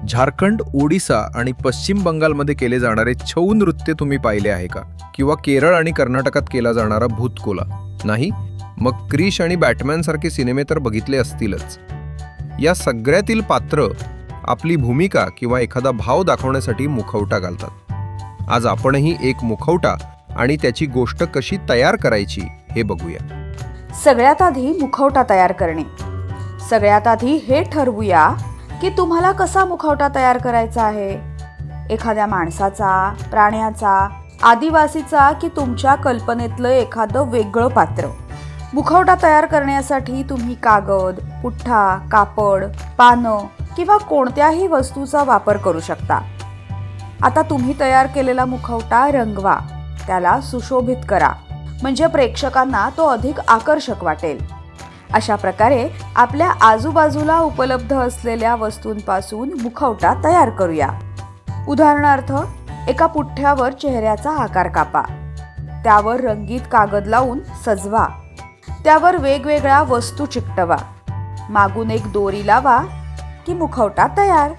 झारखंड, ओडिसा आणि पश्चिम बंगालमध्ये केले जाणारे छऊ नृत्य तुम्ही पाहिले आहे का? किंवा केरळ आणि कर्नाटकात केला जाणारा भूतकोला? नाही? मग क्रिश आणि बॅटमॅन सारखे सिनेमे तर बघितले असतीलच. या सगळ्यातील पात्र आपली भूमिका किंवा एखादा भाव दाखवण्यासाठी मुखवटा घालतात. आज आपणही एक मुखवटा आणि त्याची गोष्ट कशी तयार करायची हे बघूया. सगळ्यात आधी मुखवटा तयार करणे. सगळ्यात आधी हे ठरवूया की तुम्हाला कसा मुखवटा तयार करायचा आहे. एखाद्या माणसाचा, प्राण्याचा, आदिवासीचा की तुमच्या कल्पनेतलं एखादं वेगळं पात्र. मुखवटा तयार करण्यासाठी तुम्ही कागद, पुठ्ठा, कापड, पानं किंवा कोणत्याही वस्तूचा वापर करू शकता. आता तुम्ही तयार केलेला मुखवटा रंगवा, त्याला सुशोभित करा, म्हणजे प्रेक्षकांना तो अधिक आकर्षक वाटेल. अशा प्रकारे आपल्या आजूबाजूला उपलब्ध असलेल्या वस्तूंपासून मुखवटा तयार करूया. उदाहरणार्थ, एका पुठ्ठ्यावर चेहऱ्याचा आकार कापा, त्यावर रंगीत कागद लावून सजवा, त्यावर वेगवेगळ्या वस्तू चिकटवा, मागून एक दोरी लावा की मुखवटा तयार.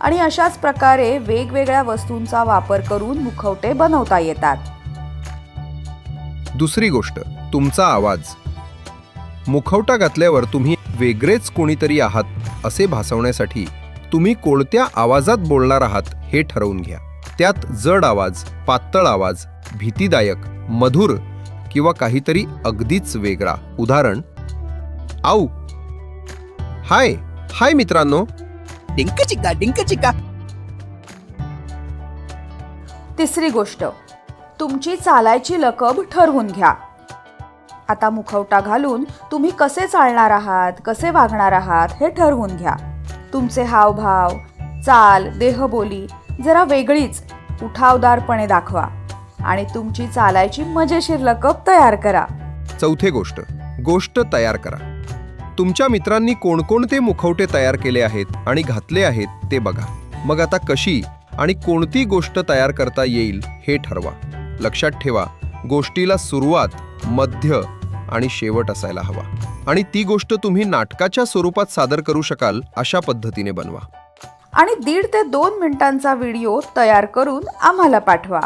आणि अशाच प्रकारे वेगवेगळ्या वस्तूंचा वापर करून मुखवटे बनवता येतात. दुसरी गोष्ट, तुमचा आवाज. मुखवटा घातल्यावर तुम्ही वेगळेच कोणीतरी आहात असे भासवण्यासाठी तुम्ही कोणत्या आवाजात बोलणार आहात हे ठरवून घ्या. त्यात जड आवाज, पातळ आवाज, भीतीदायक, मधुर किंवा काहीतरी अगदीच वेगळा. उदाहरण, आऊ, हाय हाय मित्रांनो, डिंक चिका डिंक चिका. तिसरी गोष्ट, तुमची चालायची लकब ठरवून घ्या. आता मुखवटा घालून तुम्ही कसे चालणार आहात, कसे वागणार आहात हे ठरवून घ्या. तुमचे हावभाव, चाल, देहबोली जरा वेगळीच उठावदारपणे दाखवा आणि तुमची चालायची मजेशीर लकब तयार करा. चौथी गोष्ट, गोष्ट तयार करा. तुमच्या मित्रांनी कोणकोणते मुखवटे तयार केले आहेत आणि घातले आहेत ते बघा. मग आता कशी आणि कोणती गोष्ट तयार करता येईल हे ठरवा. लक्षात ठेवा, गोष्टीला सुरुवात, मध्य आणि शेवट असायला हवा आणि ती गोष्ट तुम्ही नाटकाच्या स्वरूपात सादर करू शकाल अशा पद्धतीने बनवा. आणि 1.5 ते 2 मिनिटांचा व्हिडिओ तयार करून आम्हाला पाठवा.